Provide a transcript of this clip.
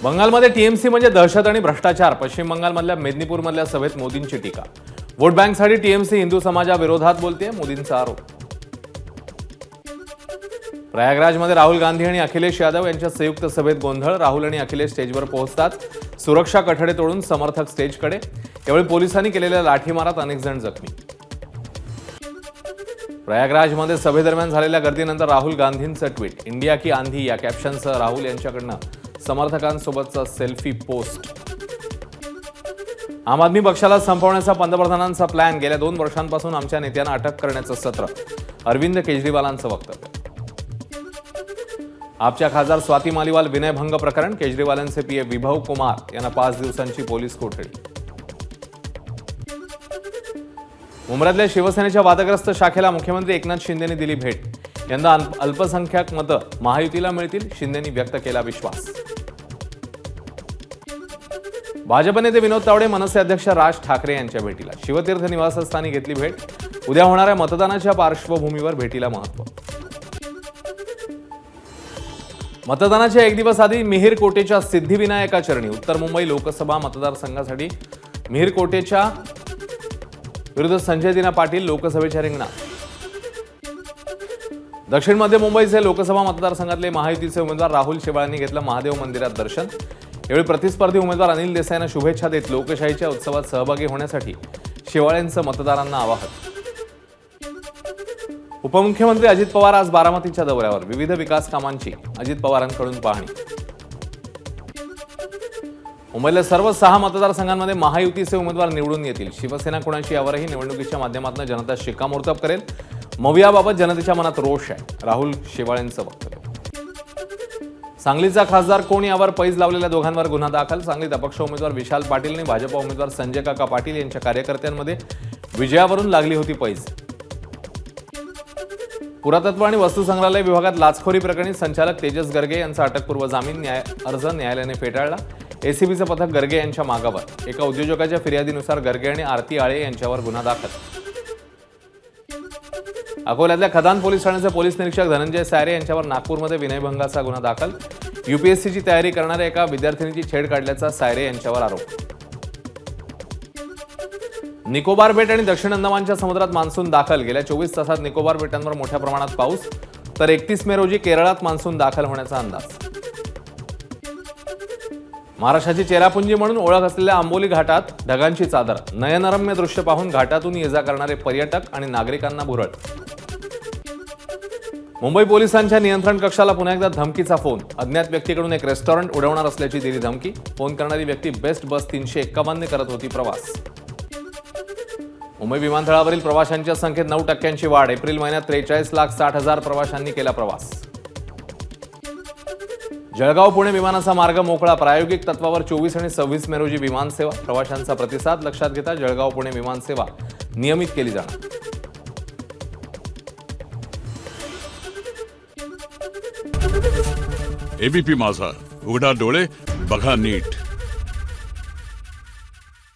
बंगालमध्ये टीएमसी म्हणजे दहशत आणि भ्रष्टाचार. पश्चिम बंगालमधल्या मेदिनीपूरमधल्या सभेत मोदींची टीका. वोट बँकसाठी टीएमसी हिंदू समाजाविरोधात बोलते, मोदींचा आरोप. प्रयागराजमध्ये राहुल गांधी आणि अखिलेश यादव यांच्या संयुक्त सभेत गोंधळ. राहुल आणि अखिलेश स्टेजवर पोहोचतात सुरक्षा कठडे तोडून समर्थक स्टेजकडे. यावेळी पोलिसांनी केलेल्या लाठीमारात अनेक जण जखमी. प्रयागराजमध्ये सभेदरम्यान झालेल्या गर्दीनंतर राहुल गांधींचं ट्विट. इंडिया की आंधी या कॅप्शनसह राहुल यांच्याकडनं समर्थकांसोबतचा सेल्फी पोस्ट. आम आदमी पक्षाला संपवण्याचा पंतप्रधानांचा प्लॅन. गेल्या 2 वर्षांपासून आमच्या नेत्यांना अटक करण्याचं सत्र. अरविंद केजरीवालांचं वक्तव्य. आपच्या खासदार स्वाती मालिवाल विनयभंग प्रकरण. केजरीवालांचे पीए विभव कुमार यांना 5 दिवसांची पोलीस कोठडी. मुंबईतल्या शिवसेनेच्या वादग्रस्त शाखेला मुख्यमंत्री एकनाथ शिंदेंनी दिली भेट. यंदा अल्पसंख्याक मतं महायुतीला मिळतील, शिंदेंनी व्यक्त केला विश्वास. भाजप नेते विनोद तावडे मनसे अध्यक्ष राज ठाकरे यांच्या भेटीला. शिवतीर्थ निवासस्थानी घेतली भेट. उद्या होणाऱ्या मतदानाच्या पार्श्वभूमीवर भेटीला महत्त्व. मतदानाच्या 1 दिवस आधी मिहीर कोटेच्या सिद्धिविनायका चरणी. उत्तर मुंबई लोकसभा मतदारसंघासाठी मिहीर कोटेच्या विरुद्ध संजय दिना पाटील लोकसभेच्या रिंगणात. दक्षिण मध्य मुंबईचे लोकसभा मतदारसंघातले महायुतीचे उमेदवार राहुल शेवाळांनी घेतलं महादेव मंदिरात दर्शन. यावेळी प्रतिस्पर्धी उमेदवार अनिल देसाईंना शुभेच्छा देत लोकशाहीच्या उत्सवात सहभागी होण्यासाठी शेवाळ्यांचं मतदारांना आवाहन. उपमुख्यमंत्री अजित पवार आज बारामतीच्या दौऱ्यावर. विविध विकास कामांची अजित पवारांकडून पाहणी. मुंबईतल्या सर्व 6 मतदारसंघांमध्ये महायुतीचे उमेदवार निवडून येतील. शिवसेना कुणाची यावरही निवडणुकीच्या माध्यमातून जनता शिक्कामोर्तब करेल. मवियाबाबत जनतेच्या मनात रोष आहे, राहुल शेवाळेंचं वक्तव्य. सांगलीचा खासदार कोण यावर पैज लावलेल्या दोघांवर गुन्हा दाखल. सांगलीत अपक्ष उमेदवार विशाल पाटील आणि भाजप उमेदवार संजय काका पाटील यांच्या कार्यकर्त्यांमध्ये विजयावरून लागली होती पैज. पुरातत्व आणि वस्तुसंग्रहालय विभागात लाचखोरी प्रकरणी संचालक तेजस गर्गे यांचा अटकपूर्व जामीन अर्ज न्यायालयाने फेटाळला. एसीबीचं पथक गर्गे यांच्या मागावर. एका उद्योजकाच्या फिर्यादीनुसार गर्गे आणि आरती आळे यांच्यावर गुन्हा दाखल. अकोल्यातल्या खदान पोलीस ठाण्याचे पोलीस निरीक्षक धनंजय सायरे यांच्यावर नागपूरमध्ये विनयभंगाचा गुन्हा दाखल. यूपीएससीची तयारी करणाऱ्या एका विद्यार्थिनीची छेड काढल्याचा सायरे यांच्यावर आरोप. निकोबार बेट आणि दक्षिण अंदमानच्या समुद्रात मान्सून दाखल. गेल्या 24 तासात निकोबार बेटांवर मोठ्या प्रमाणात पाऊस. तर 31 मे रोजी केरळात मान्सून दाखल होण्याचा अंदाज. महाराष्ट्राची चेरापुंजी म्हणून ओळख असलेल्या आंबोली घाटात ढगांची चादर. नयनरम्य दृश्य पाहून घाटातून ये-जा करणारे पर्यटक आणि नागरिकांना भुरळ. मुंबई पोलिसांच्या नियंत्रण कक्षाला पुन्हा एकदा धमकीचा फोन. अज्ञात व्यक्तीकडून एक रेस्टॉरंट उडवणार असल्याची दिली धमकी. फोन करणारी व्यक्ती बेस्ट बस 351 करत होती प्रवास. मुंबई विमानतळावरील प्रवाशांच्या संख्येत 9% वाढ. एप्रिल महिन्यात 43,60,000 प्रवाशांनी केला प्रवास. जळगाव पुणे विमानाचा मार्ग मोकळा. प्रायोगिक तत्वावर 24 आणि 26 मे रोजी विमानसेवा. प्रवाशांचा प्रतिसाद लक्षात घेता जळगाव पुणे विमानसेवा नियमित केली जाणार. एबीपी माझा, उघडा डोळे बघा नीट.